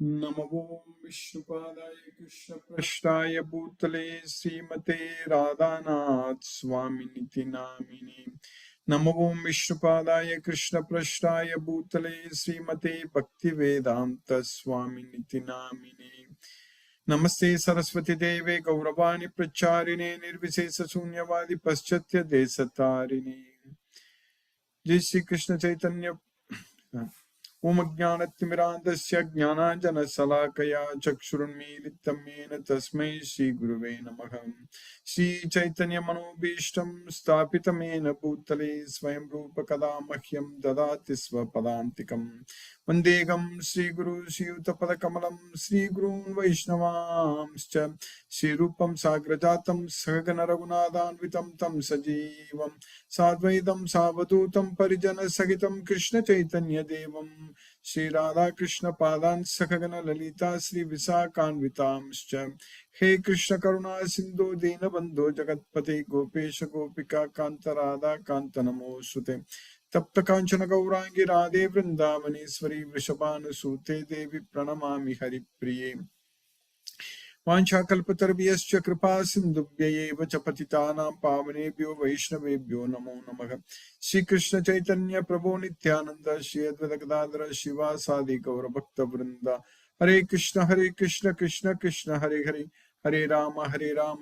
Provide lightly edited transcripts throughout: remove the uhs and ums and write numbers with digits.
Namo Vishnupadaya Krishna Prashtaya Bhutale Srimate Radhanath Swaminiti Namini. Namo Vishnupadaya Krishna Prashtaya Bhutale Srimate Bhaktivedanta Swaminiti Namini. Namaste Saraswati Deve Gauravani Pracharine Nirvisesa Sunyavadi Paschatya Desatarini. Jai Shri Krishna Chaitanya Om Jnanatimirandasya Jnananjana Chakshurunmilitam Yena Tasmai Shri Guruve Namaha. Shri Chaitanya Manobhishtam Stapitam Yena Bhutale Swayam Rupa Kada Mahyam Dadati Svapadantikam. Vandegam Shri Guru Shri Uttapada Kamalam Shri Gurun Vaishnavamscha Shri Rupam Sagrajatam Sagana Raghunadanvitam Tam Sajivam Sadvaitam Savadutam Parijana Sagitam Krishna Chaitanya Devam Shri Radha Krishna Padan Sakhagana Lalita Shri Visakanvitamscha. He Krishna Karuna Sindhu Dina Bandhu Jagatpate Gopesha Gopika Kanta Radha Kanta Namosute Tapta Kanchana Gaurangi Radhe Vrindavaneshwari Vrishabhanusute Devi Pranamami Hari Priye. Vanchakalpatarviyascha kripa sindhubhyayev cha patitanam pavanebhyo vaishnavebhyo namo namaha. Shri Krishna Chaitanya Prabhu Nityananda Shri Advaita Gadadhara Shivasadi Gaura Bhakta Vrinda. Hare Krishna Krishna Krishna Hare Hare Hare Rama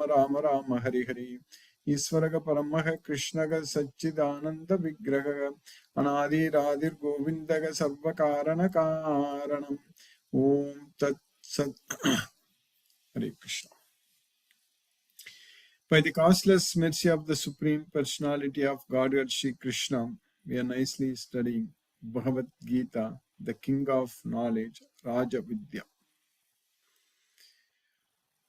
Rama Rama Hare Hare. Isvaraga Paramaha Krishnaga Satchidananda Vigraha Anadi Radhir Govindaga Sarvakarana Karanam. Om Tat Sat. Hare Krishna. By the causeless mercy of the Supreme Personality of Godhead Shri Krishna, we are nicely studying Bhagavad Gita, the King of Knowledge, Raja Vidya.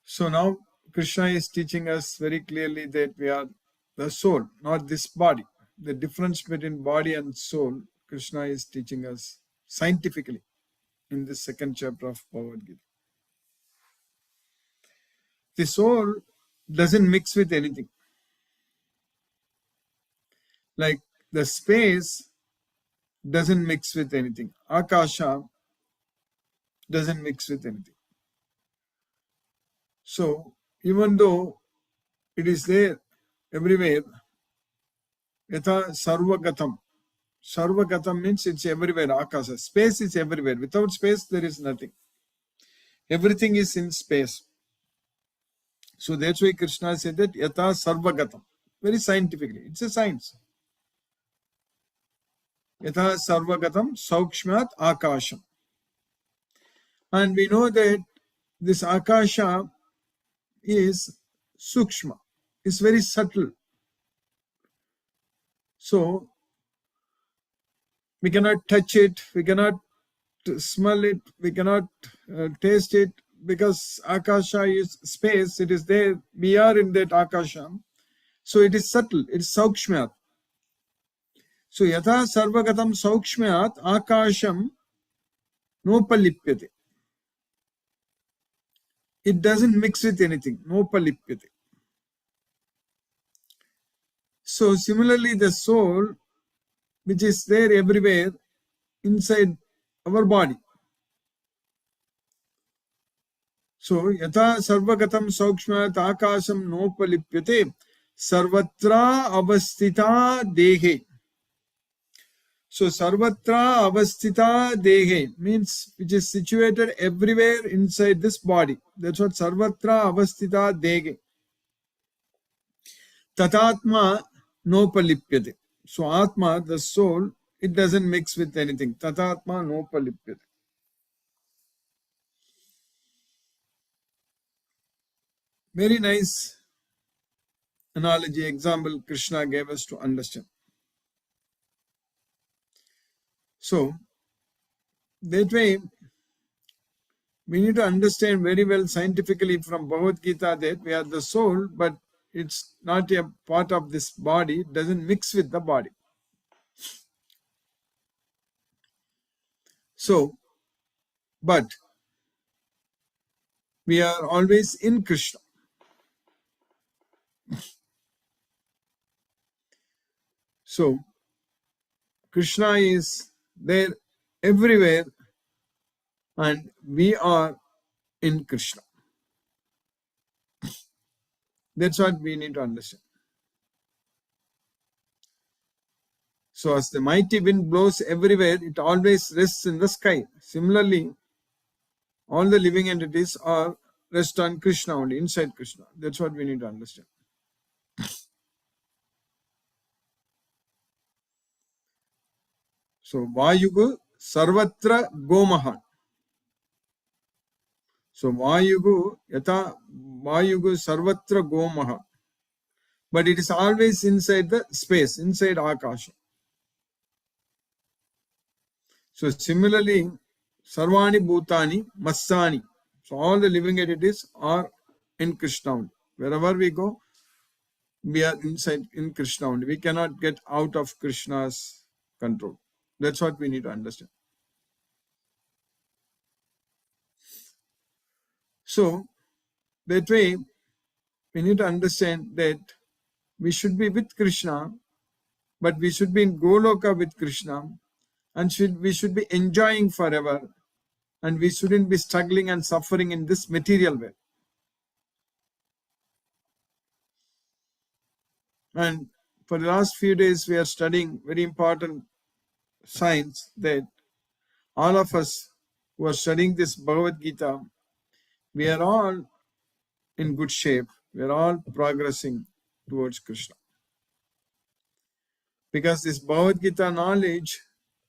So now Krishna is teaching us very clearly that we are the soul, not this body. The difference between body and soul, Krishna is teaching us scientifically in this second chapter of Bhagavad Gita. The soul doesn't mix with anything. Like the space doesn't mix with anything. Akasha doesn't mix with anything. So even though it is there everywhere, yatha sarvagatam. Sarvagatam means it's everywhere. Akasha. Space is everywhere. Without space, there is nothing. Everything is in space. So that's why Krishna said that yatha sarvagatam. Very scientifically. It's a science. Yatha sarvagatam saukshmat akasham. And we know that this akasha is sukshma. It's very subtle. So we cannot touch it, we cannot smell it, we cannot taste it, because akasha is space, it is there, we are in that akasha. So it is subtle, it is saukshmat. So yatha sarvagatam saukshmat akasham nopalipyate. It doesn't mix with anything, nopalipyate. So similarly the soul, which is there everywhere inside our body. So yatha sarvagatam saukshmat akasham nopalipyate sarvatra avastita dehe. So sarvatra avastita dehe means which is situated everywhere inside this body. That's what sarvatra avastita dehe. Tatatma nopalipyate. So atma, the soul, it doesn't mix with anything. Tatatma nopalipyate. Very nice analogy, example Krishna gave us to understand. So that way we need to understand very well scientifically from Bhagavad Gita that we are the soul, but it's not a part of this body, it doesn't mix with the body. So, but we are always in Krishna. So, Krishna is there everywhere and we are in Krishna. That's what we need to understand. So as the mighty wind blows everywhere, it always rests in the sky. Similarly, all the living entities are rest on Krishna only, inside Krishna. That's what we need to understand. So Vayugu Sarvatra Gomaha. So Vayugu Yata Vayugu Sarvatra Gomaha. But it is always inside the space, inside Akasha. So similarly, Sarvani Bhutani Massani. So all the living entities are in Krishna only. Wherever we go, we are inside in Krishna only. We cannot get out of Krishna's control. That's what we need to understand. So that way, we need to understand that we should be with Krishna, but we should be in Goloka with Krishna, and we should be enjoying forever, and we shouldn't be struggling and suffering in this material way. And for the last few days, we are studying very important science that all of us who are studying this Bhagavad Gita, we are all in good shape. We are all progressing towards Krishna. Because this Bhagavad Gita knowledge,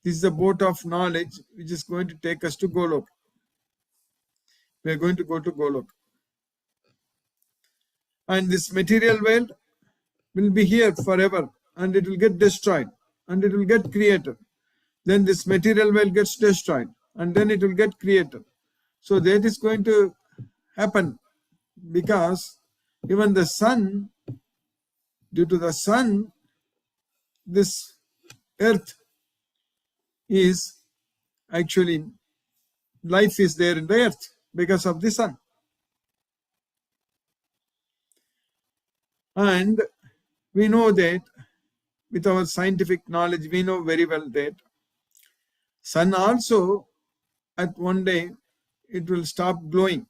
this is the boat of knowledge which is going to take us to Golok. We are going to go to Golok. And this material world will be here forever, and it will get destroyed, and it will get created. Then this material world gets destroyed, and then it will get created. So that is going to happen because even the sun, due to the sun, this earth is actually, life is there in the earth because of the sun. And we know that with our scientific knowledge, we know very well that sun also at one day it will stop glowing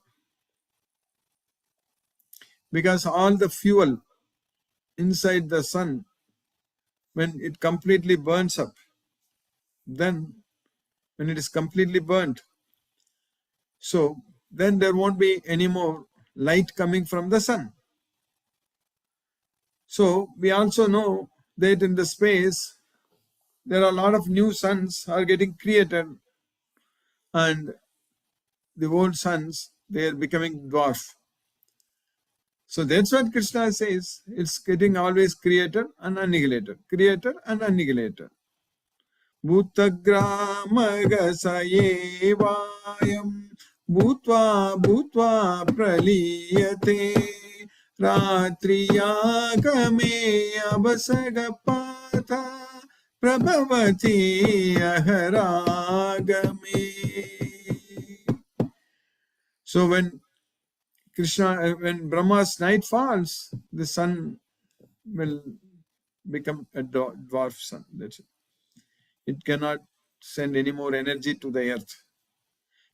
because all the fuel inside the sun, when it completely burns up, then when it is completely burnt, so then there won't be any more light coming from the sun. So we also know that in the space there are a lot of new suns are getting created, and the old suns, they are becoming dwarf. So that's what Krishna says. It's getting always created and annihilated. Created and annihilated. Bhutagramagasa bhutva bhutva praliyate ratriyagame abasagapatha prabhavati aharagame. So when Brahma's night falls, the sun will become a dwarf sun. That's it. It cannot send any more energy to the earth.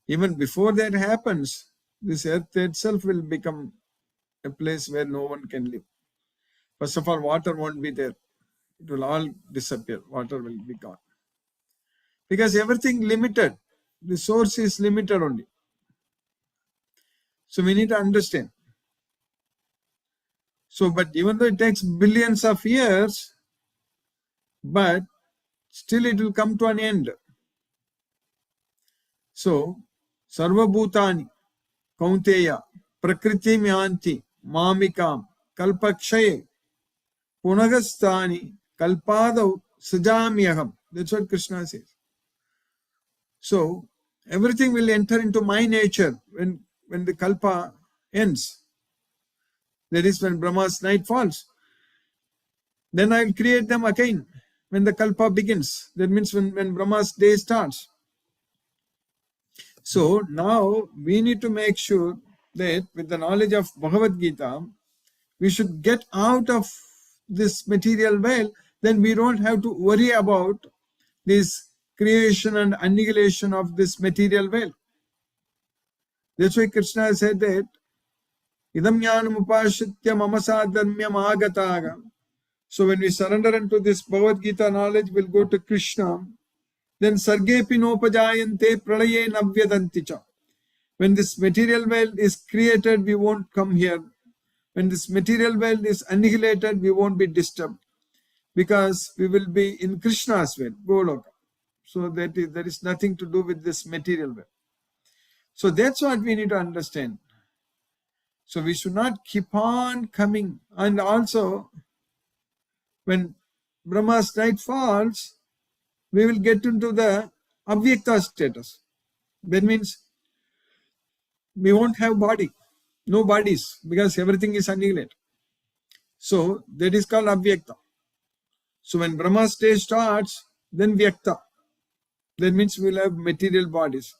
Even before that happens, this earth itself will become a place where no one can live. First of all, water won't be there. It will all disappear. Water will be gone. Because everything limited. The source is limited only. So we need to understand. So, but even though it takes billions of years, but still it will come to an end. So, Sarva Bhutani, Kaunteya, Prakriti Myanti, Mamikam, Kalpakshaye, Punagastani, Kalpadav, Sajamyaham. That's what Krishna says. So, everything will enter into my nature when the Kalpa ends. That is when Brahma's night falls. Then I will create them again when the Kalpa begins. That means when Brahma's day starts. So now we need to make sure that with the knowledge of Bhagavad Gita, we should get out of this material world. Then we don't have to worry about this creation and annihilation of this material world. That's why Krishna said that idam jnanam upashitya mama sadharmyam agataga. So when we surrender into this Bhagavad Gita knowledge, we'll go to Krishna. Then sargepi nopajayante pralaye navyadanticha. When this material world is created, we won't come here. When this material world is annihilated, we won't be disturbed, because we will be in Krishna's world, Goloka. So there is nothing to do with this material world. So that's what we need to understand. So we should not keep on coming. And also, when Brahma's night falls, we will get into the avyakta status. That means we won't have body, no bodies, because everything is annihilated. So that is called avyakta. So when Brahma stage starts, then vyakta. That means we'll have material bodies.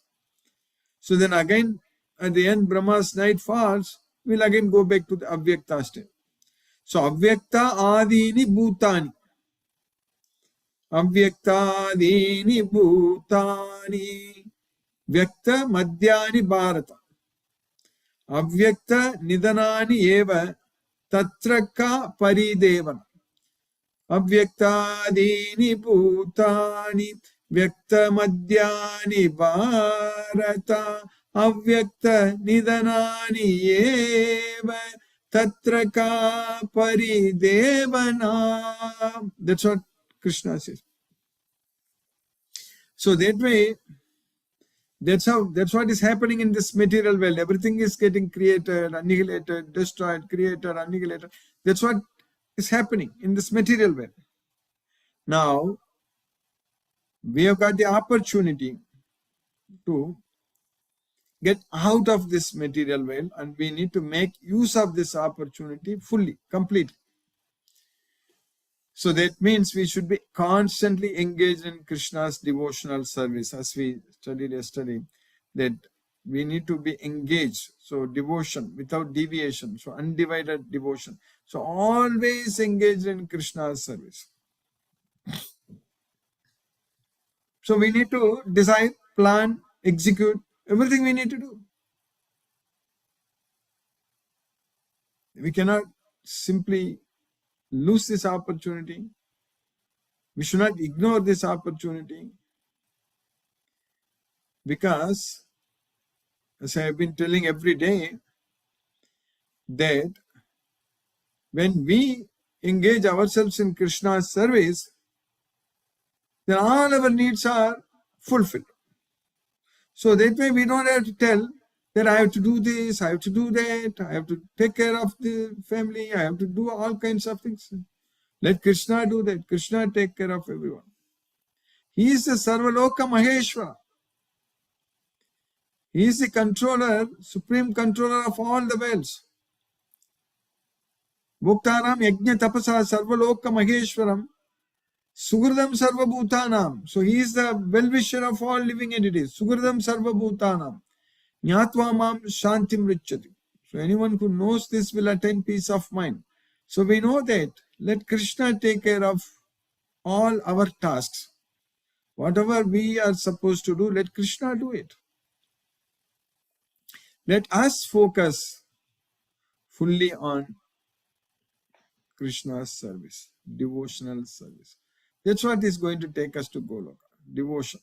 So then again, at the end, Brahma's night falls, we'll again go back to the avyakta state. So avyakta adini bhutani. Avyakta adini bhutani. Vyakta madhyani bharata. Avyakta nidanani eva tatra ka paridevana. Avyaktadini bhutani vyakta madhyani bharata avyakta nidanani eva tatra ka paridevana. That's what Krishna says. So that way, that's what is happening in this material world. Everything is getting created, annihilated, destroyed, created, annihilated. That's what is happening in this material world. Now, we have got the opportunity to get out of this material world, and we need to make use of this opportunity fully, completely. So that means we should be constantly engaged in Krishna's devotional service, as we studied yesterday, that we need to be engaged. So devotion without deviation, so undivided devotion. So always engaged in Krishna's service. So we need to decide, plan, execute, everything we need to do. We cannot simply lose this opportunity. We should not ignore this opportunity, because, as I have been telling every day, that when we engage ourselves in Krishna's service, then all our needs are fulfilled. So that way we don't have to tell that I have to do this, I have to do that, I have to take care of the family, I have to do all kinds of things. Let Krishna do that. Krishna take care of everyone. He is the Sarvaloka Maheshwara. He is the controller, supreme controller of all the worlds. Bhoktaram Yajna Tapasa Sarvaloka Maheshwaram Sugurdam Sarva Bhutanam. So he is the well-wisher of all living entities. Sugurdam Sarva Bhutanam. Nyatva Mam Shantim Richati. So anyone who knows this will attain peace of mind. So we know that. Let Krishna take care of all our tasks. Whatever we are supposed to do, let Krishna do it. Let us focus fully on Krishna's service, devotional service. That's what is going to take us to Goloka, devotion.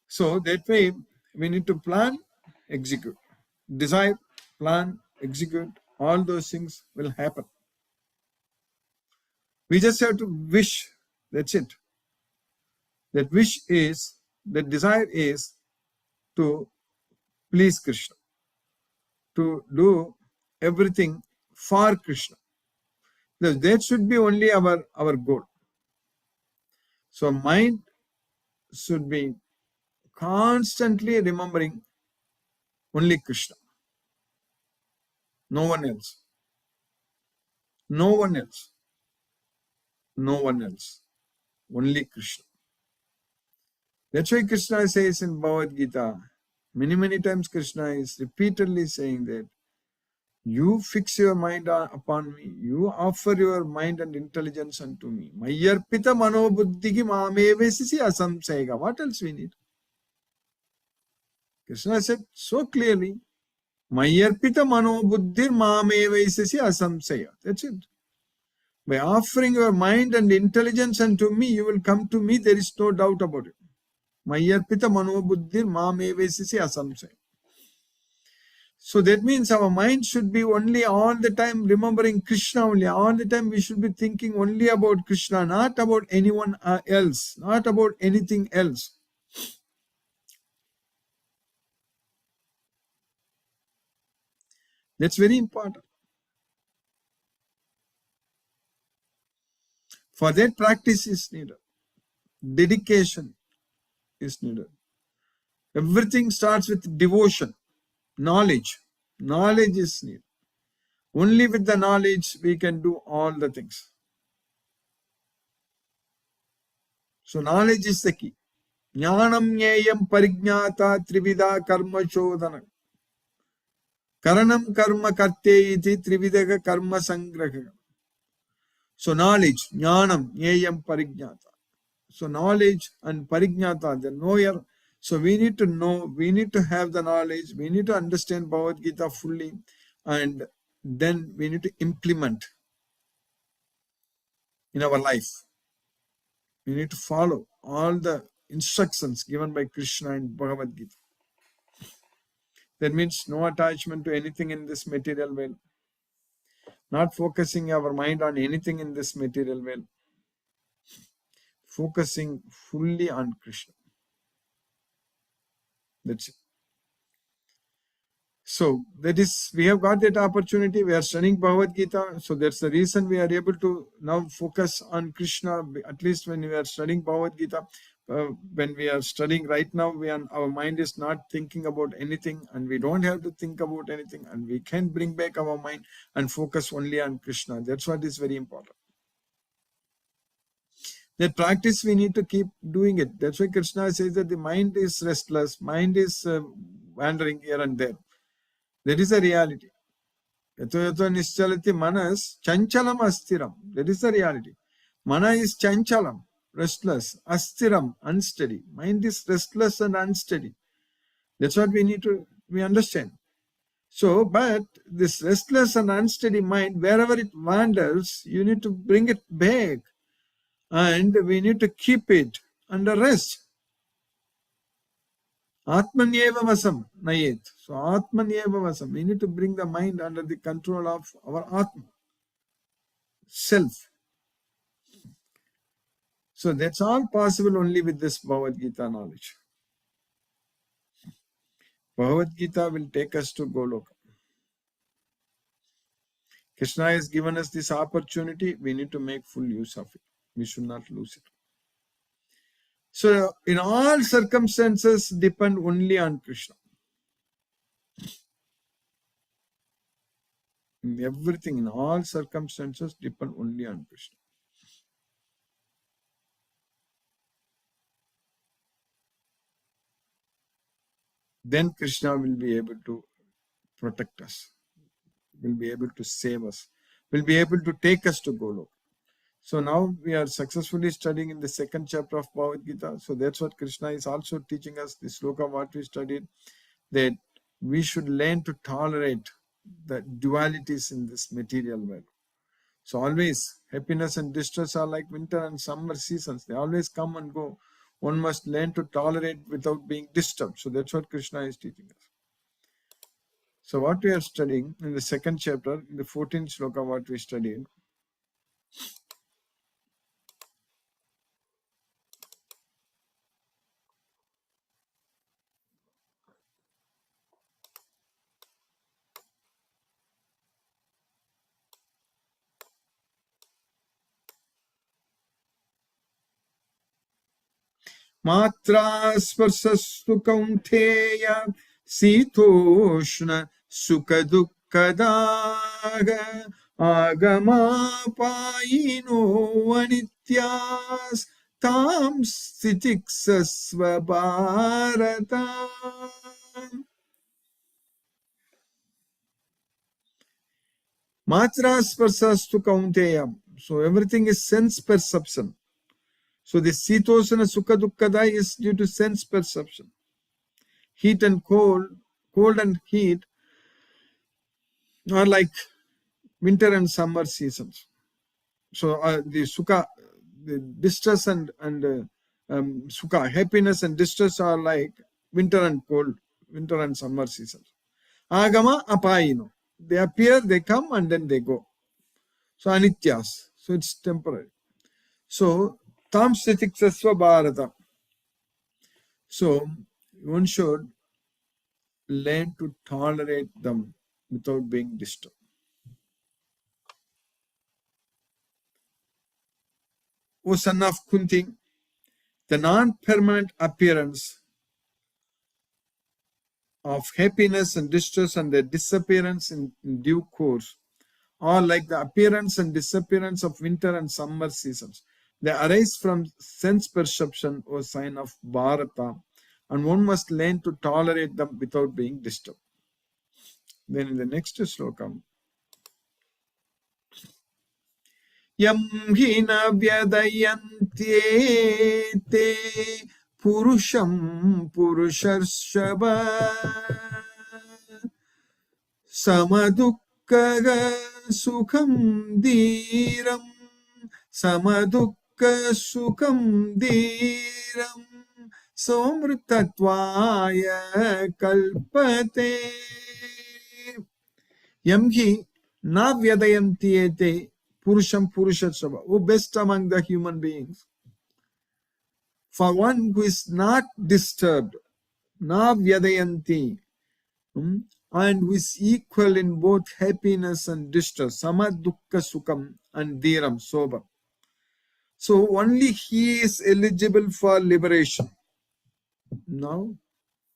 So that way, we need to plan, execute. Desire, plan, execute. All those things will happen. We just have to wish. That's it. That wish is, that desire is to please Krishna, to do everything for Krishna. That should be only our goal. So mind should be constantly remembering only Krishna. No one else. No one else. No one else. Only Krishna. That's why Krishna says in Bhagavad Gita, many times Krishna is repeatedly saying that you fix your mind upon me, you offer your mind and intelligence unto me. Mayarpita manobuddhiki mamevesisi asamsayga. What else we need? Krishna said so clearly, Mayarpita mano buddhir mamevaisasi asamsaya. That's it. By offering your mind and intelligence unto me, you will come to me. There is no doubt about it. Mayarpita mano buddhir mamevaisasi asamsaya. So that means our mind should be only all the time remembering Krishna only. All the time we should be thinking only about Krishna, not about anyone else, not about anything else. That's very important. For that, practice is needed. Dedication is needed. Everything starts with devotion, knowledge. Knowledge is needed. Only with the knowledge we can do all the things. So knowledge is the key. Jnanam nyayam parijnata trivida karma chodana. Karanam karma karte iti trividaga karma sangraha. So knowledge, jnanam nyayam parijnata. So knowledge and parijnata, the knower. So we need to know, we need to have the knowledge, we need to understand Bhagavad Gita fully, and then we need to implement in our life. We need to follow all the instructions given by Krishna in Bhagavad Gita. That means no attachment to anything in this material world, not focusing our mind on anything in this material world, focusing fully on Krishna. That's it. So that is, we have got that opportunity. We are studying Bhagavad Gita. So that's the reason we are able to now focus on Krishna. At least when we are studying Bhagavad Gita, when we are studying right now, our mind is not thinking about anything, and we don't have to think about anything, and we can bring back our mind and focus only on Krishna. That's what is very important. That practice, we need to keep doing it. That's why Krishna says that the mind is restless, mind is wandering here and there. That is the reality. Yato yato nischalati manas chanchalam astiram. That is the reality. Mana is chanchalam, restless, astiram, unsteady. Mind is restless and unsteady. That's what we understand. So, but this restless and unsteady mind, wherever it wanders, you need to bring it back. And we need to keep it under rest. Atmanyeva vasam nayet. So Atmanyeva vasam. We need to bring the mind under the control of our Atma, self. So that's all possible only with this Bhagavad Gita knowledge. Bhagavad Gita will take us to Goloka. Krishna has given us this opportunity. We need to make full use of it. We should not lose it. So in all circumstances, depend only on Krishna. In everything, in all circumstances, depend only on Krishna. Then Krishna will be able to protect us, will be able to save us, will be able to take us to Goloka. So now we are successfully studying in the second chapter of Bhagavad Gita. So that's what Krishna is also teaching us, this sloka what we studied, that we should learn to tolerate the dualities in this material world. So always happiness and distress are like winter and summer seasons. They always come and go. One must learn to tolerate without being disturbed. So that's what Krishna is teaching us. So what we are studying in the second chapter, in the 14th sloka what we studied, Matra sparsastu kaunteya sitoshna sukha dukkadaga agama payino anityas tam sthitiksasva bharata. Matra sparsastu kaunteya. So everything is sense perception. So the sitosana sukha dukkada is due to sense perception. Heat and cold and heat are like winter and summer seasons. So the sukha, the distress and sukha, happiness and distress are like winter and cold, winter and summer seasons. Agama apayino. They appear, they come, and then they go. So anityas. So it's temporary. So tam sthitiksasva bharata. So one should learn to tolerate them without being disturbed. O son of Kunti, the non-permanent appearance of happiness and distress and their disappearance in due course are like the appearance and disappearance of winter and summer seasons. They arise from sense perception, or sign of Bharata, and one must learn to tolerate them without being disturbed. Then in the next sloka, Yam hina vyadayantyete purusham purusharshava samadukkaga sukham dhiram samadukka sukham dhiram somritattvaya kalpate. Yam hi na vyadayantyete Purusham Purushasava, who best among the human beings. For one who is not disturbed, na vyadayanti, and who is equal in both happiness and distress, sama dukkha sukham and dhiram, sober. So only he is eligible for liberation. Now,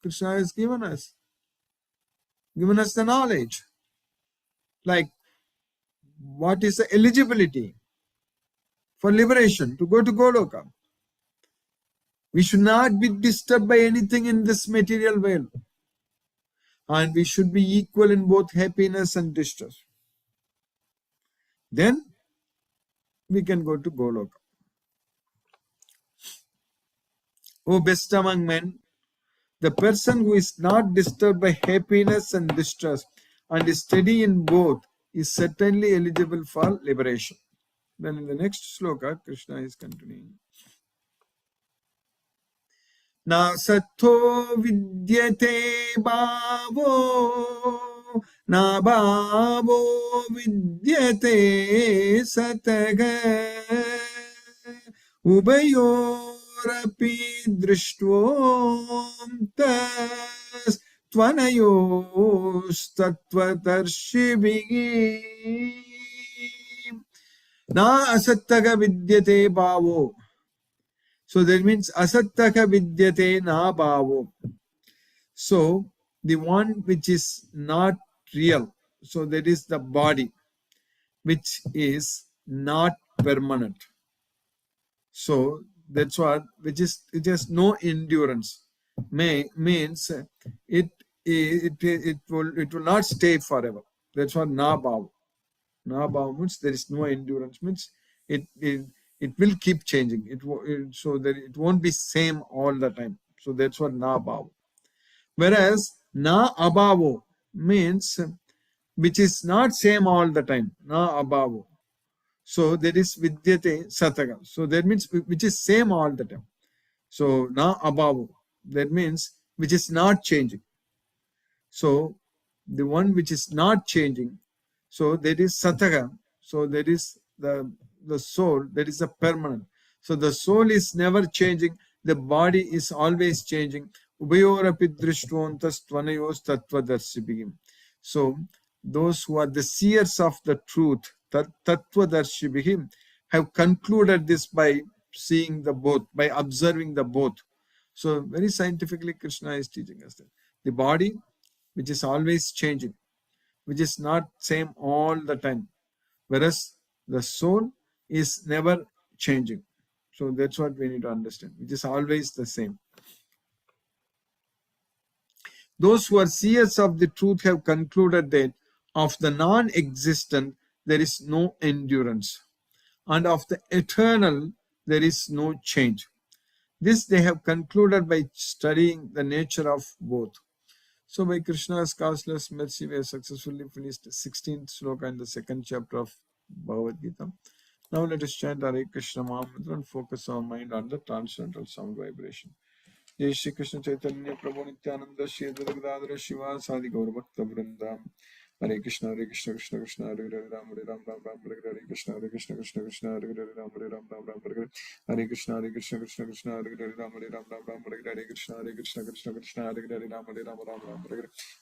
Krishna has given us the knowledge. Like, what is the eligibility for liberation, to go to Goloka? We should not be disturbed by anything in this material world. And we should be equal in both happiness and distress. Then we can go to Goloka. O best among men, the person who is not disturbed by happiness and distress and is steady in both is certainly eligible for liberation. Then in the next sloka, Krishna is continuing. Na sattho vidyate bhavo, na bhavo vidyate sataga, ubayorapi drishtvom tas tvanayos tattvatarshibihi. Na asattaga vidyate bhavo. So that means asattaka vidyate na bhavo. So the one which is not real, so that is the body, which is not permanent. So that's what, which is, it has no endurance. Means it will not stay forever. That's what na bhava. Na bhava means there is no endurance. Means it will keep changing. So that it won't be same all the time. So that's what na bhava. Whereas na abhavo means which is not same all the time. Na abhavo. So that is vidyate sataga. So that means which is same all the time. So na abhavo. That means which is not changing. So the one which is not changing. So that is sataga. So that is the soul, that is a permanent. So the soul is never changing. The body is always changing. Ubayorapi drishtvantas tvanayos tattvadarshibhim. So those who are the seers of the truth, tattvadarshibhim, have concluded this by seeing the both, by observing the both. So very scientifically Krishna is teaching us that the body, which is always changing, which is not same all the time, whereas the soul is never changing. So that's what we need to understand, which is always the same. Those who are seers of the truth have concluded that of the non-existent there is no endurance, and of the eternal there is no change. This they have concluded by studying the nature of both. So by Krishna's causeless mercy, we have successfully finished the 16th sloka in the second chapter of Bhagavad Gita. Now let us chant Hare Krishna Mahamantra and focus our mind on the transcendental sound vibration. Jai Shri Krishna Chaitanya Prabhu Nityananda Shri Advaita Gadadhara Shiva Sadi Gaur Bhakta Vrindam. Hare Krishna Krishna Krishna Hare Hare Ram Ram Hare Hare Krishna Krishna Krishna Hare Hare Ram Ram Hare Hare. Hare Krishna Krishna Krishna Hare Hare Ram Ram Hare Hare.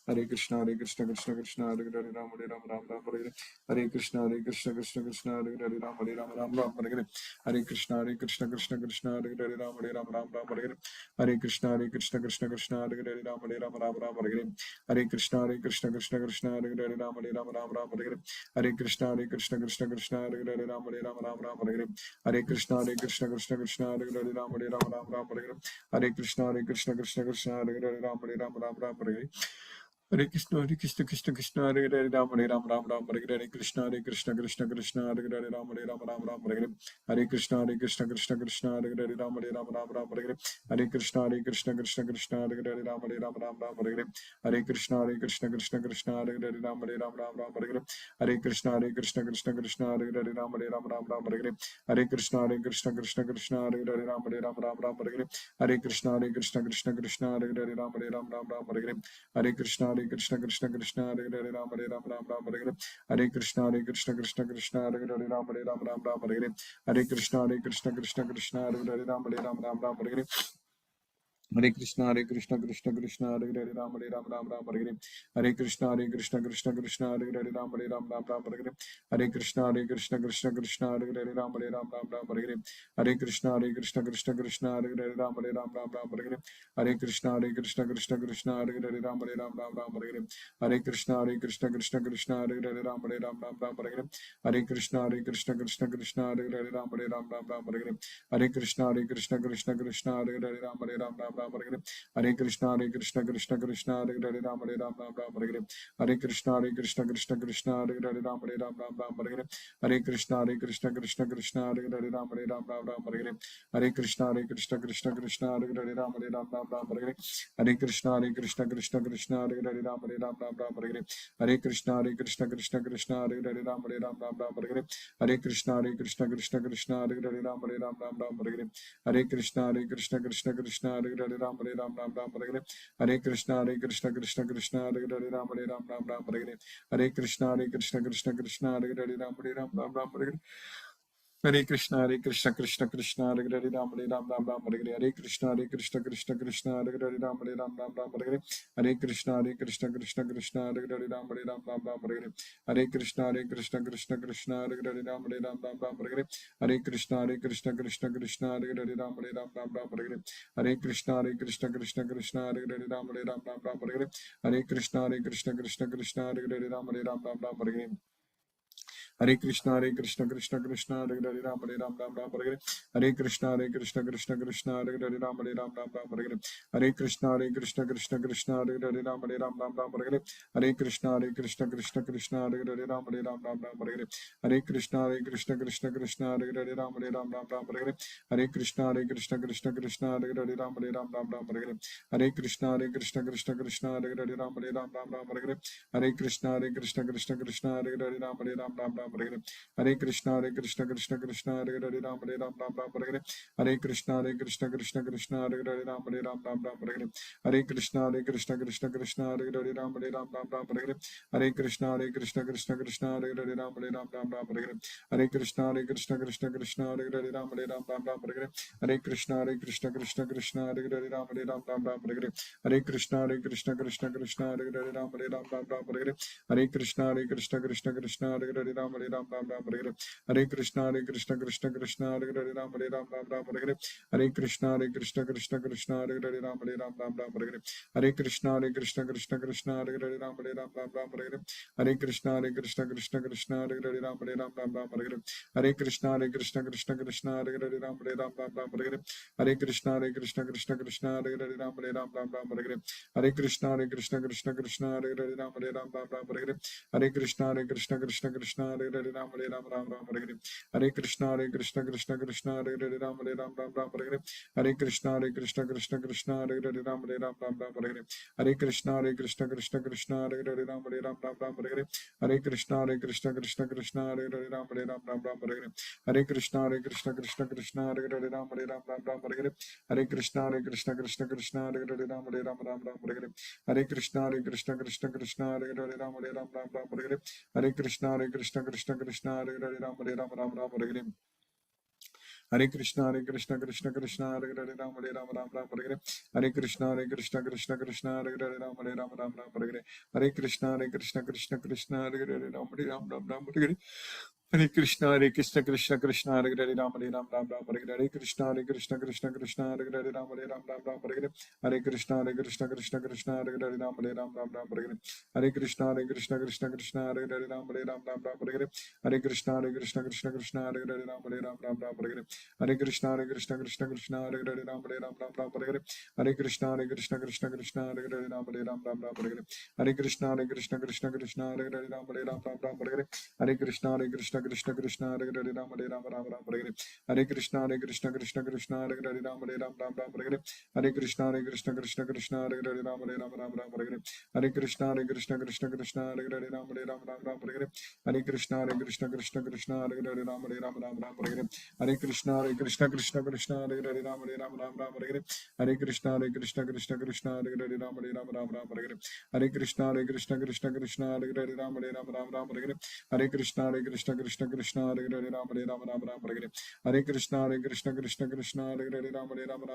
Hare Krishna Krishna Krishna Hare Hare Ram Ram Hare Hare. Hare Krishna Krishna Krishna Hare Hare Ram Ram Hare Hare. Hare Krishna Krishna Krishna Hare Hare Ram Ram Hare Hare. Hare Krishna Krishna Krishna Hare Hare Ram Ram Hare Hare. Hare Krishna Krishna Krishna Hare Hare Ram Ram Hare Hare. Hare Krishna Krishna Krishna Hare Hare Ram Ram Hare Hare. Hare Krishna Krishna Krishna Hare Hare Ram Ram Hare Hare. Hare Krishna Krishna Krishna Hare Hare Ram Ram Hare Hare. Hare Krishna Krishna Krishna Hare Hare Ram Ram Hare Hare. Hare Krishna Krishna Hare Hare Ram Ram Hare Hare. Hare Krishna Krishna Krishna Hare Hare Ram Ram Hare Hare. Hare Krishna Krishna Krishna Hare Hare Ram Ram Hare Hare. Hare Krishna Krishna Krishna Hare Hare Ram Ram Hare Hare. Hare Krishna Krishna Krishna Hare Hare Ram Ram Hare Hare. Hare Krishna Krishna Krishna Hare Hare Ram Ram Hare Hare. Hare Krishna Krishna Krishna Hare Hare Ram Ram Hare Hare. Hare Krishna Krishna Krishna Hare Hare Ram Ram Hare Hare. Hare Krishna Krishna Krishna Hare Hare Ram Hare Hare. Hare Krishna Krishna Krishna Hare Hare Ram Hare Hare. Hare Krishna Krishna Krishna Hare Hare Ram Hare Hare. Hare Krishna Krishna Hare Hare Ram Hare Hare. Hare Krishna Krishna Krishna Hare Hare Ram Hare Hare. Hare Krishna Krishna Krishna Hare Hare Ram Hare Hare. Hare Krishna Krishna Krishna Hare Hare Ram Hare Hare. Hare Krishna Krishna Krishna Hare Hare Ram Hare Hare. Hare Krishna Krishna Krishna Hare Hare Ram Hare Hare. Hare Krishna Krishna Krishna Hare Hare Ram Hare Hare. Hare Krishna Krishna Krishna Hare Hare Ram Hare Hare. Hare Krishna Krishna Krishna Hare Hare Ram Hare Hare. Hare Krishna Krishna Krishna Hare Hare Ram Hare Hare. Hare Krishna Krishna Krishna Hare Hare Ram Hare Hare. Hare Krishna Krishna Krishna Hare Hare Ram Hare Hare. Hare Krishna Krishna Krishna Hare Hare Ram Hare Hare. Hare Krishna Krishna Krishna Hare Hare Ram Hare Hare. Hare Krishna Krishna Krishna Hare Hare Ram Hare Hare. Hare Krishna Krishna Krishna Hare Hare Ram Hare Hare. Hare Krishna Krishna Krishna Hare Hare Ram Hare Hare. Hare Krishna Krishna Krishna Hare Hare Ram Hare Hare. Hare Krishna Krishna Hare Hare Ram Hare Hare. Hare Krishna Krishna Hare Hare Ram Hare Hare. Hare Krishna Krishna Krishna Hare Hare Ram Hare Hare. Hare Krishna Krishna Krishna Hare Hare Ram Hare Hare. Hare Krishna Krishna Krishna Hare Hare Ram Hare Hare. Hare Krishna Krishna Krishna Hare Hare Ram Hare Hare. Hare Krishna Krishna Krishna Hare Hare Ram Hare Hare. Hare Krishna Krishna Hare Hare Ram Hare Hare. Hare Krishna Krishna Krishna Hare Hare Ram Hare Hare. Hare Krishna Krishna Krishna Hare Hare Ram Hare Hare. Hare Krishna Krishna Krishna Hare Hare Ram Hare Hare. Hare Krishna Krishna Krishna Hare Hare Ram Hare Hare. Hare Krishna Krishna Krishna Hare Hare Ram Hare Hare. Hare Krishna Krishna Krishna Hare Hare Ram Hare Hare. Hare Krishna Krishna Hare Hare Ram Hare Hare. Hare Krishna Krishna Hare Hare Ram Hare Hare. Hare Krishna Krishna Krishna Hare Hare Ram Hare Hare. Hare Krishna Krishna Hare Hare Ram Hare Hare. Hare Krishna Krishna Krishna Hare Hare Ram Hare Hare. Hare Krishna Krishna Krishna Hare Hare Ram Hare Hare. Hare Krishna Krishna Krishna Hare Hare Ram Hare Hare. Hare Krishna Krishna Krishna Hare Hare Ram Hare Hare. Hare Krishna Krishna Krishna Hare Hare Ram Hare Hare. Hare Krishna Krishna Krishna Hare Hare Ram Hare Hare. Hare Krishna Krishna Krishna Hare Hare Ram Hare. Hare Krishna Krishna Krishna Hare Hare Ram Hare. Hare Krishna Krishna Krishna Hare Hare Ram Hare. Hare Krishna Krishna Krishna Hare Hare Ram Hare. Hare Krishna Krishna Krishna Hare Hare Ram Hare. Hare Krishna Krishna Krishna Hare Hare Ram Hare. Hare Krishna Krishna Krishna Krishna Hare Hare Ram Hare Ram Ram Ram Hare Hare Hare Krishna Krishna Krishna Hare Hare Ram Hare Ram Ram Ram Hare Hare Hare Krishna Krishna Krishna Hare Hare Ram Hare Ram Ram Ram Hare Hare Hare Krishna Krishna Krishna Hare Hare Ram Hare Ram Ram Ram Hare Hare Hare Krishna Krishna Krishna Hare Hare Ram Hare Ram Ram Ram Hare Hare Hare Krishna Krishna Krishna Hare Hare Ram Hare Ram Ram Ram Hare Hare Hare Krishna Krishna Krishna Hare Hare Ram Hare Ram Ram Ram Hare Hare Hare Krishna Krishna Krishna Hare Hare Ram Hare Ram Ram Ram Hare Hare Hare Krishna Krishna Krishna Hare Hare Ram Hare Ram Ram Ram Hare Hare Hare Krishna Krishna Hare Hare Ram Hare Ram Ram Ram Hare Hare Hare Krishna Krishna Krishna Hare Hare Ram Hare Ram Ram Ram Hare Hare Hare Krishna Krishna Hare Hare Ram Hare Ram Ram Ram Hare Hare Hare Krishna Krishna Hare Hare Ram Hare Ram Ram Ram Hare Hare Hare Krishna Krishna Hare Hare Ram Hare Ram Ram Ram Hare Hare Hare Krishna Krishna Hare Hare Ram Hare Ram Ram Ram Hare Hare Hare Krishna Krishna Hare Hare Ram Hare Ram Ram Ram Hare Hare Hare Krishna Krishna Hare Hare Ram Hare Ram Ram Ram Hare Hare Hare Krishna Krishna Hare Hare Ram Hare Ram Ram Ram Hare Hare Hare Krishna Krishna Hare Hare Ram Hare Ram Ram Ram Hare Hare Hare Krishna Krishna Hare Hare Ram Hare Ram Ram Ram Hare Hare Hare Krishna Krishna Hare Hare Ram Hare Ram Ram Ram Hare Hare Hare Krishna Krishna Hare Hare Ram Hare Ram Ram Ram Hare Hare Hare Krishna Krishna Hare Hare Ram Hare Ram Ram Ram Hare Hare Hare Krishna Krishna Hare Hare Ram Hare Ram Ram Ram Hare Hare Hare Krishna Krishna Hare Hare Ram Hare Ram Ram Ram Hare Hare Hare Krishna Krishna Hare Hare Ram Hare Ram Ram Ram Hare Hare Hare Krishna Krishna Hare Hare Ram Hare Ram Ram Ram Hare Hare Hare Krishna Krishna Hare Hare Ram Hare Ram Ram Ram Hare Hare Hare Krishna Krishna Hare Hare Ram Hare Ram Ram Ram Hare Hare Hare Krishna Krishna Hare Hare Ram Hare Ram Ram Ram Hare Hare Hare Krishna Krishna Hare Hare Ram Hare Ram Ram Ram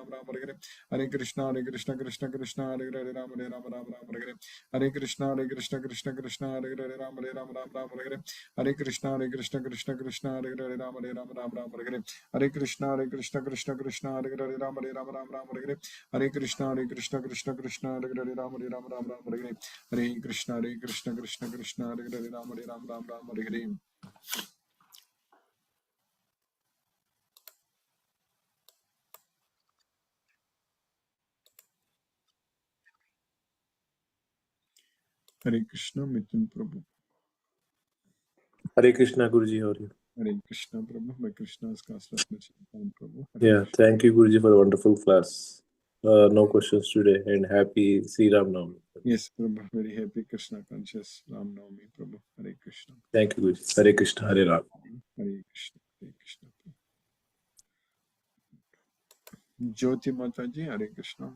Hare Hare Hare Krishna Krishna Hare Hare Ram Hare Ram Ram Ram Hare Hare Hare Krishna Krishna Hare Hare Ram Hare Ram Ram Ram Hare Hare Hare Krishna Krishna Hare Hare Ram Hare Ram Ram Ram Hare Hare Hare Krishna Krishna Hare Hare Ram Hare Ram Ram Ram Hare Hare Hare Krishna Krishna Hare Hare Ram Hare Ram Ram Ram Hare Hare Hare Krishna Mithun Prabhu. Hare Krishna, Guruji, how are you? Hare Krishna Prabhu, by Krishna's castless mercy, Prabhu. Yeah, thank you, Guruji, for the wonderful class. No questions today, and happy Sri Ram Navami. Yes, Prabhu, very happy Krishna conscious Ram Navami, Prabhu. Hare Krishna. Thank you, Guruji. Hare Krishna, Hare Ram. Hare Krishna, Hare Krishna. Jyoti Mataji, Hare Krishna.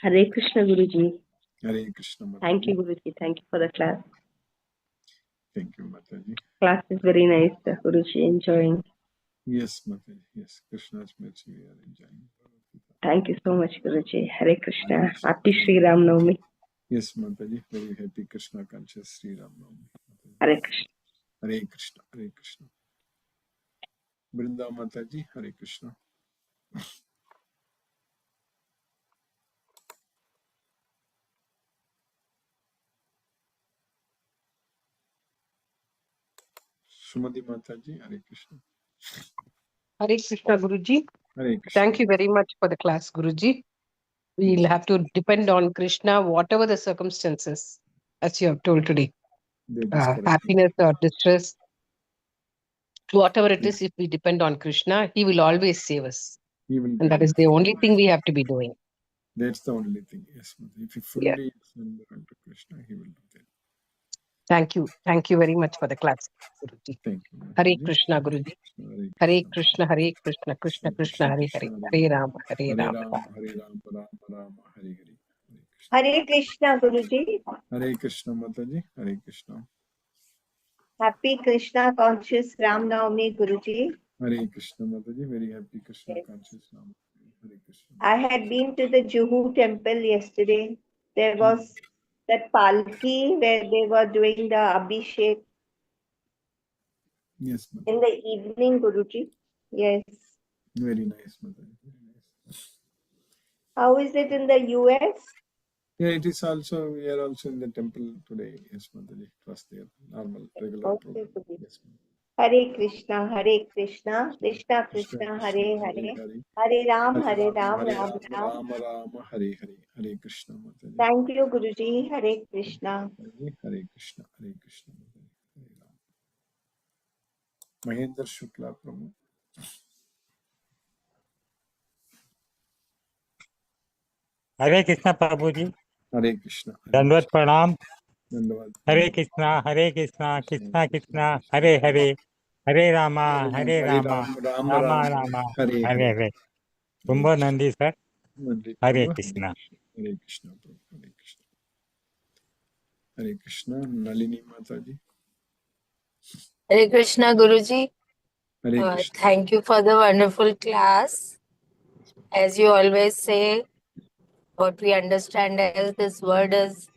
Hare Krishna, Guruji. Hare Krishna Mataji. Thank you, Guruji. Thank you for the class. Thank you, Mataji. Class is very nice, Guruji. Enjoying. Yes, Mataji. Yes, Krishna's mercy we are enjoying. Thank you so much, Guruji. Hare Krishna. Happy Sri Ram Navami. Yes, Mataji. Very happy Krishna conscious Sri Ram Navami. Hare Krishna. Hare Krishna. Hare Krishna. Brinda Mataji. Hare Krishna. Sumati Mataji. Hare Krishna. Hare Krishna, Guruji. Hare Krishna. Thank you very much for the class, Guruji. We'll have to depend on Krishna, whatever the circumstances, as you have told today. That is correct. Happiness or distress, whatever it is, if we depend on Krishna, he will always save us. He will And that guide is us. the only thing we have to be doing. That's the only thing. Yes, Mataji. If you Yeah. fully surrender unto Krishna, he will do that. Thank you. Thank you very much for the class, Guruji. Thank you, Mataji. Hare Krishna, Guruji. Hare Krishna, Hare Krishna, Krishna Krishna, Hare Hare. Hare Rama, Hare Hare Rama. Ram, Hare Ram, Ram Ram, Hare Hare. Hare Krishna, Guruji. Hare Krishna, Mataji. Hare Krishna. Happy Krishna conscious Ram Navami, Guruji. Hare Krishna, Mataji. Very happy Krishna Yes. conscious Ram. Hare Krishna. I had been to the Juhu temple yesterday. There was that palki where they were doing the Abhishek Yes, Mataji. in the evening, Guruji. Yes. Very nice, Mataji. Very nice. How is it in the US? Yeah, it is also, we are also in the temple today. Yes, Mataji. It was there. Normal, regular Okay, program. Guruji. Yes, Mataji. Hare Krishna, Hare Krishna, Krishna Krishna, Hare Hare, Hare Ram, Hare Ram, Hare Ram Rama, Ram. Rama Rama, Hare Hare. Hare Krishna Mataji. Thank you, Guruji. Hare Krishna. Hare Krishna, Hare Krishna Mataji. Hare Ram. Mahendra Shukla Prabhu. Hare Krishna Prabhu ji, Hare Krishna, Hare दंडवत Krishna. प्रणाम। Dandavad. Hare Krishna Krishna Krishna Hare Hare, Hare Rama Hare Rama Ram, Ram Rama Ram, Rama Hare Hare Hare. Hare. Kumbh Nandi sir, Nandi Hare Prabhu, Krishna. Hare Krishna Prabhu, Hare Krishna. Hare Krishna, Nalini Mataji. Hare Krishna Guruji. Hare Krishna. Thank you for the wonderful class. As you always say, what we understand as this word is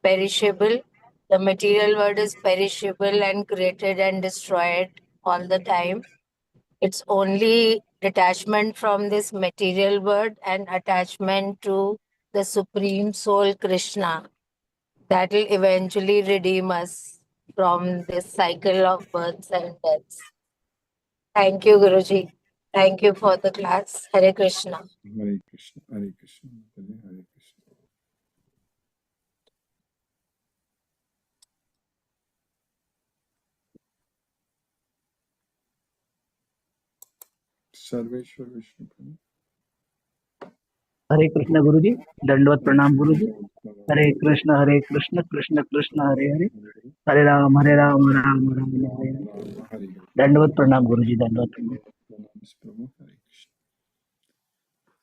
perishable. The material world is perishable and created and destroyed all the time. It's only detachment from this material world and attachment to the Supreme Soul Krishna that will eventually redeem us from this cycle of births and deaths. Thank you, Guruji. Thank you for the class. Hare Krishna. Hare Krishna, Hare Krishna Mataji, Hare Krishna. Sarveshwar Vishnu Prabhu. हरे कृष्ण गुरुजी, दंडवत प्रणाम गुरुजी। हरे कृष्ण कृष्ण कृष्ण हरे हरे, हरे राम राम राम हरे हरे। दंडवत प्रणाम गुरुजी, दंडवत प्रणाम। Prabhu, Hare Krishna.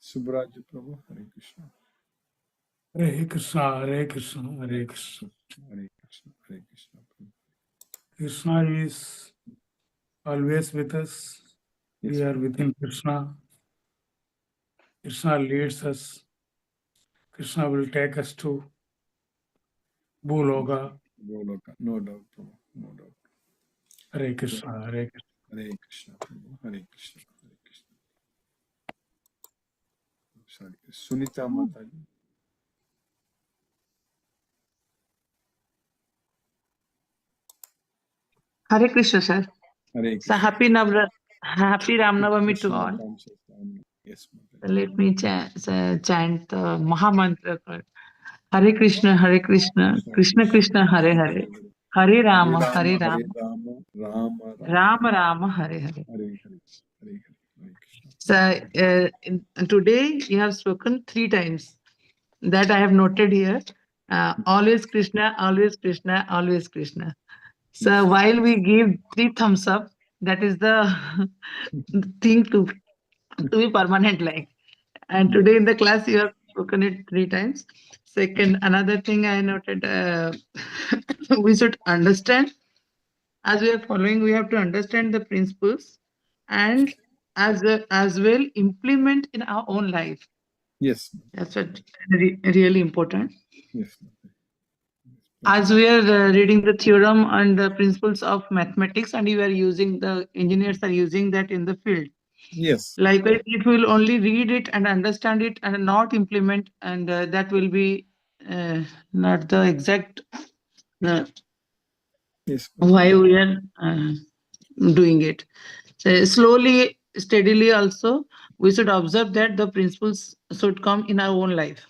Subraj Prabhu, Hare Krishna. Hare Krishna, Hare Krishna, Hare Krishna. Hare Krishna, Hare Krishna Prabhu. Krishna is always with us. Yes, We are within Krishna. Krishna leads us. Krishna will take us to Bhuloga. Goloka. No doubt, Prabhu. No doubt. Hare Krishna, Hare Krishna. Hare Krishna Prabhu. Hare Krishna, Hare Krishna. Sorry. Sunita Mataji. Hare Krishna, sir. Hare So Krishna. happy Ram Navami to all. Yes, Mataji. Let me chant the Maha Mantra. Hare Krishna, Krishna Krishna, Hare Hare, Hare Rama, Hare Rama, Rama, Rama Rama, Rama Rama, Hare Hare. Hare Hare, Hare Hare, Hare Krishna. So today you have spoken 3 times. That I have noted here. Always Krishna, always Krishna, always Krishna. So Yes. while we give 3 thumbs up, that is the thing to be permanent like. And today in the class you have spoken it 3 times. Second, another thing I noted, we should understand, as we are following, we have to understand the principles and as well implement in our own life. Yes. That's what really important. Yes. As we are reading the theorem and the principles of mathematics, and you are using, the engineers are using that in the field. Yes. Likewise, if we will only read it and understand it and not implement, and that will be not the exact Yes. why we are doing it. So slowly, steadily also, we should observe that the principles should come in our own life,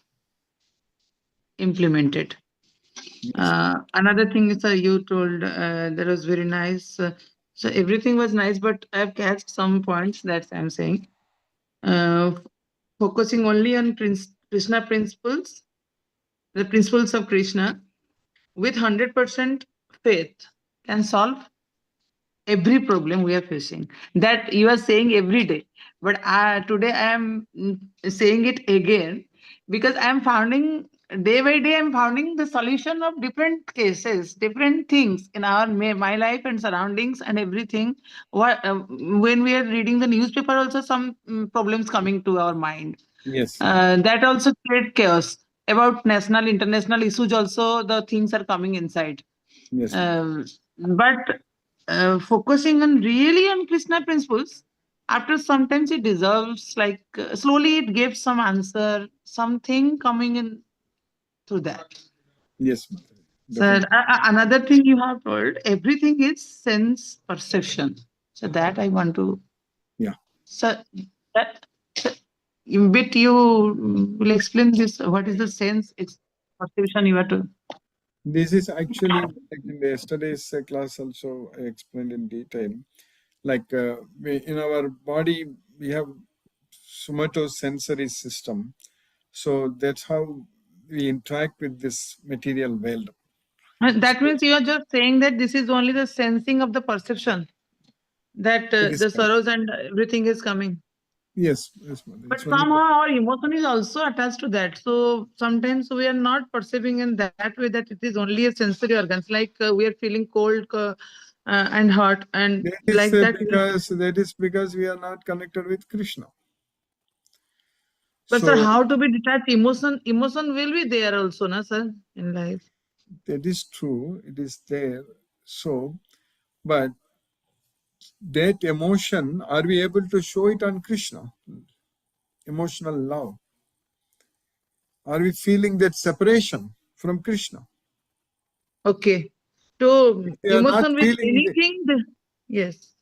implemented. Another thing is you told that was very nice. So everything was nice, but I've catched some points that I'm saying. Focusing only on Krishna principles, the principles of Krishna, with 100% faith can solve every problem we are facing. That you are saying every day, but today I am saying it again, because I am finding day by day, I am finding the solution of different cases, different things in our my life and surroundings and everything. When we are reading the newspaper, also some problems coming to our mind. Yes. That also create chaos. About national, international issues also, the things are coming inside. Yes. But focusing on really on Krishna principles, after sometimes it deserves like slowly it gives some answer, something coming in through that. Yes. So another thing you have told, everything is sense perception. So that I want to. Yeah. So that in bit you will explain this. What is the sense perception you are to? This is actually, like in yesterday's class also I explained in detail. Like in our body, we have somatosensory system. So that's how we interact with this material world. That means you are just saying that this is only the sensing of the perception, that It is the correct. sorrows and everything is coming. Yes, yes, mother. But It's only somehow our emotion is also attached to that. So sometimes we are not perceiving in that way that it is only a sensory organs, like we are feeling cold and hot, and that is like that. because we are not connected with Krishna. But sir, So how to be detached? Emotion will be there also, na sir, in life. that is true. It is there. So, but that emotion, are we able to show it on Krishna? Emotional love. Are we feeling that separation from Krishna? Okay. So If we are not emotion with feeling it, anything, yes.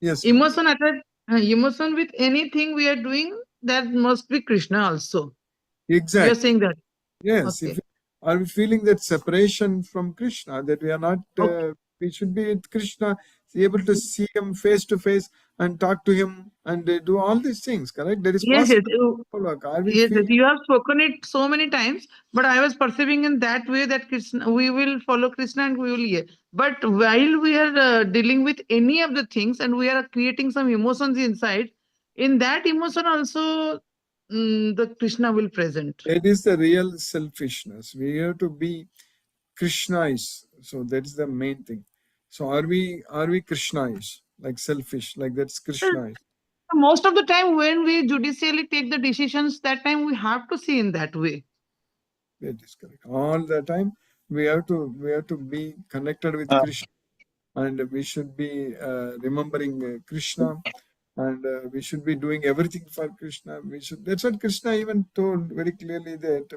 yes, mother. Emotion with anything we are doing, that must be Krishna also. You are Exactly. saying that. Yes. Okay. Are we feeling that separation from Krishna, that we are not, we should be with Krishna, able to see him face to face and talk to him and do all these things, correct? That is Yes, yes. possible. Are we Yes, yes, feeling? you have spoken it so many times, but I was perceiving in that way that Krishna, we will follow Krishna and we will hear. But while we are dealing with any of the things and we are creating some emotions inside, in that emotion also the Krishna will present. That is the real selfishness. We have to be Krishna's. So that is the main thing. So are we Krishna's, like selfish, like that's Krishna's? Most of the time when we judicially take the decisions, that time we have to see in that way. That is correct. All the time we have to be connected with Krishna, and we should be remembering Krishna, and we should be doing everything for Krishna. That's what Krishna even told very clearly, that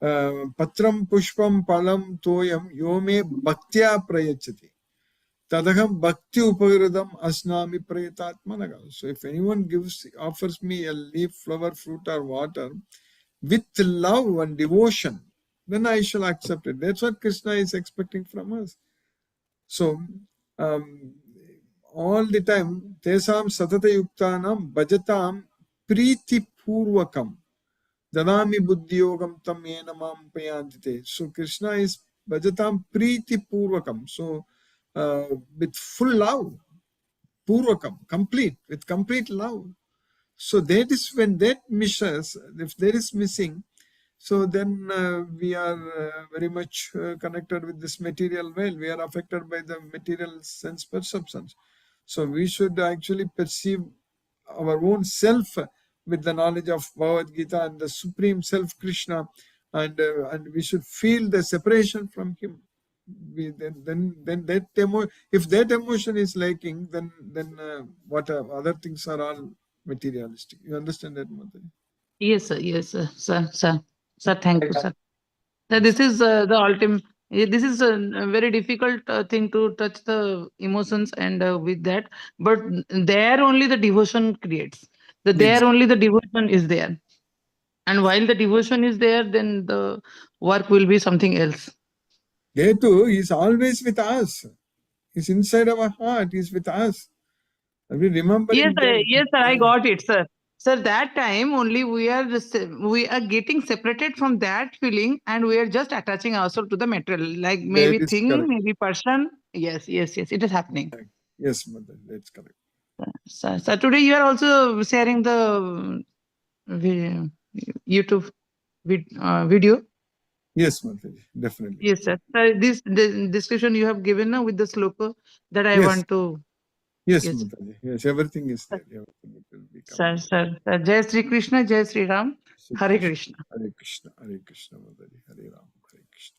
patram pushpam palam toyam yome bhaktya prayachati tadaham bhakti upagradam asnami prayatatmanaga. So if anyone offers me a leaf, flower, fruit or water with love and devotion, then I shall accept it. That's what Krishna is expecting from us. So all the time, tesam satata yuktanam bhajatam priti purvakam dadami buddhiyogam tam yenamam payantite. So Krishna is bhajatam priti purvakam. So with full love, purvakam, complete, with complete love. So that is when that misses, if there is missing, so then we are very much connected with this material world. We are affected by the material sense perceptions. So we should actually perceive our own self with the knowledge of Bhagavad Gita and the Supreme Self Krishna, and we should feel the separation from him. Then that if that emotion is lacking, then what other things are all materialistic. You understand that, Mother? Yes, sir. Yes, sir. Sir, thank you, sir. Sir, this is the ultimate. This is a very difficult thing to touch the emotions and with that, but there only the devotion creates. There only the devotion is there, and while the devotion is there, then the work will be something else. There too, he is always with us. He's inside our heart. He's with us. Are we remembering that? Yes, sir. I got it, sir. Sir, that time only we are getting separated from that feeling, and we are just attaching ourselves to the material, like maybe That is thing, correct. maybe person. Yes. It is happening. Yes, Mother, that's correct. Sir, today you are also sharing the YouTube video. Yes, Mother, definitely. Yes, sir. Sir, this the description you have given now with the sloka that I Yes. want to. Yes, Yes. Mother. Yes, everything is there. Everything will be coming. Sir. Jai Sri Krishna, Jai Sri Ram, Hare Krishna. Hare Krishna, Mother, Hare Ram, Hare Krishna.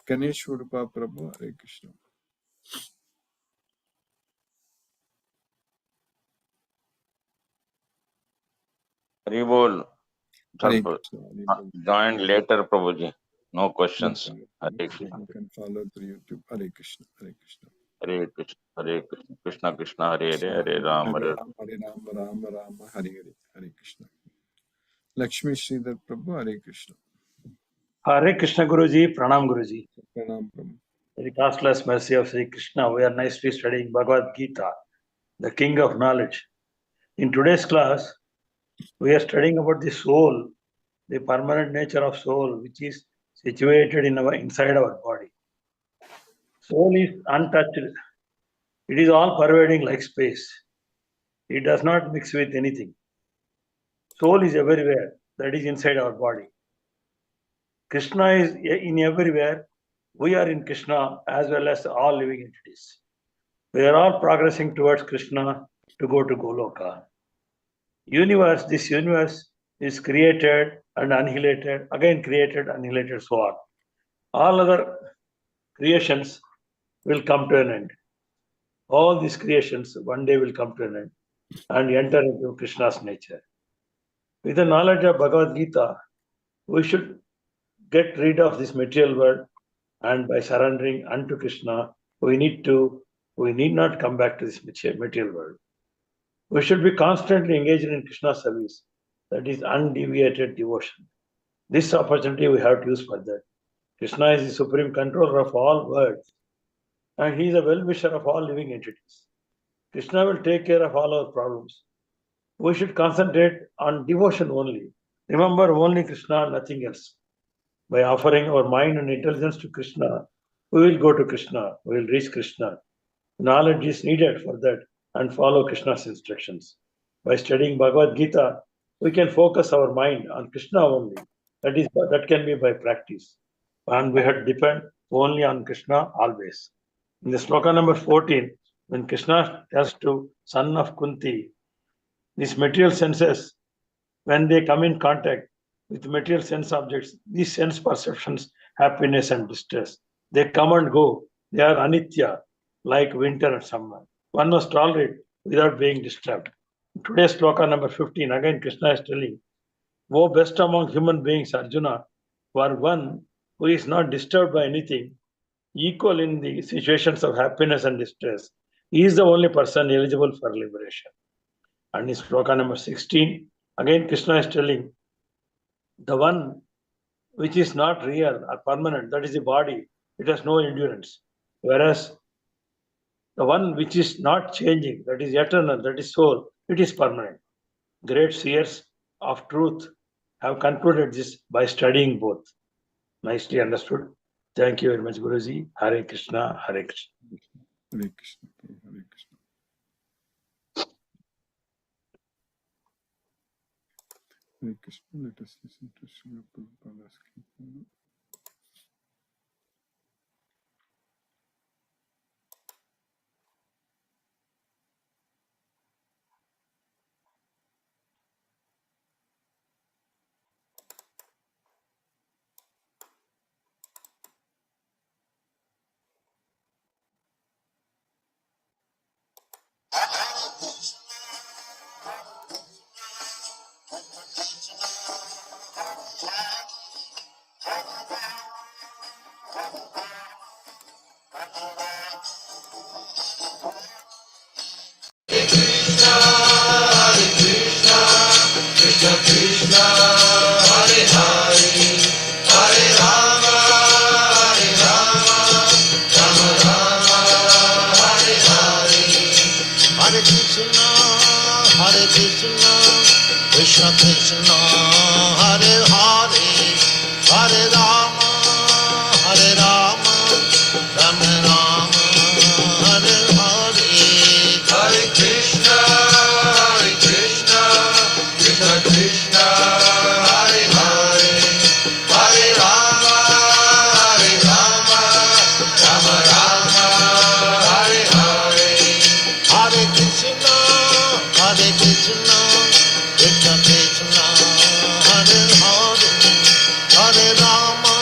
Ganesh Urupa Prabhu, Hare Krishna. Haribol. Hare Krishna, Hare Krishna. Joined later, Prabhuji. No questions. Hare You Krishna. can follow through YouTube. Hare Krishna, Hare Krishna. Hare Krishna. Hare Krishna. Krishna Krishna Krishna Hare Hare Hare Ram Hare Ram. Hare Ram, Ram Ram, Hare Hare, Hare Krishna. Lakshmi Sridhar Prabhu, Hare Krishna. Hare Krishna Guruji, Pranam Guruji. Pranam Prabhu. The costless mercy of Sri Krishna, we are nicely studying Bhagavad Gita, the king of knowledge. In today's class, we are studying about the soul, the permanent nature of soul, which is situated inside our body. Soul is untouched. It is all pervading like space. It does not mix with anything. Soul is everywhere, that is inside our body. Krishna is in everywhere. We are in Krishna as well as all living entities. We are all progressing towards Krishna to go to Goloka. This universe is created and annihilated, again created, annihilated, so on. All other creations will come to an end. All these creations one day will come to an end and enter into Krishna's nature. With the knowledge of Bhagavad Gita, we should get rid of this material world, and by surrendering unto Krishna, we need not come back to this material world. We should be constantly engaged in Krishna's service, that is undeviated devotion. This opportunity we have to use for that. Krishna is the supreme controller of all worlds, and he is a well-wisher of all living entities. Krishna will take care of all our problems. We should concentrate on devotion only. Remember only Krishna, nothing else. By offering our mind and intelligence to Krishna, we will go to Krishna, we will reach Krishna. Knowledge is needed for that and follow Krishna's instructions. By studying Bhagavad Gita, we can focus our mind on Krishna only. That can be by practice. And we have to depend only on Krishna always. In the sloka number 14, when Krishna tells to son of Kunti, these material senses, when they come in contact with material sense objects, these sense perceptions, happiness and distress, they come and go. They are anitya, like winter and summer. One must tolerate without being disturbed. Today's sloka number 15, again Krishna is telling, "O best among human beings, Arjuna, for one who is not disturbed by anything, equal in the situations of happiness and distress, he is the only person eligible for liberation." And in sloka number 16, again Krishna is telling, the one which is not real or permanent, that is the body, it has no endurance. Whereas the one which is not changing, that is eternal, that is soul, it is permanent. Great seers of truth have concluded this by studying both. Nicely understood. Thank you very much, Guruji. Hare Krishna, Hare Krishna. Hare Krishna, Hare Krishna. Hare Krishna. Let us listen to Srila Prabhupada's Kirtan. Krishna Krishna, Hare Hare, Hare Rama, Hare Rama, Rama Rama, Hare Hare. Hare Krishna, Krishna Krishna, Hare Hare, Hare Rama, Rama Rama, Hare Hare. Hare Krishna, Krishna Krishna, Hare Hare, Hare Rama,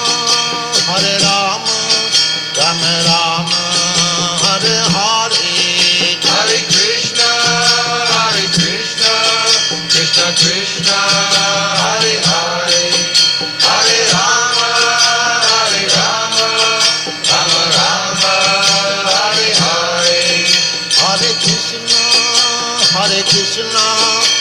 Rama Rama, Hare Hare. Hare Krishna, Krishna Krishna, Hare Hare, Hare Rama, Rama Rama, Hare Hare. Hare Krishna. Krishna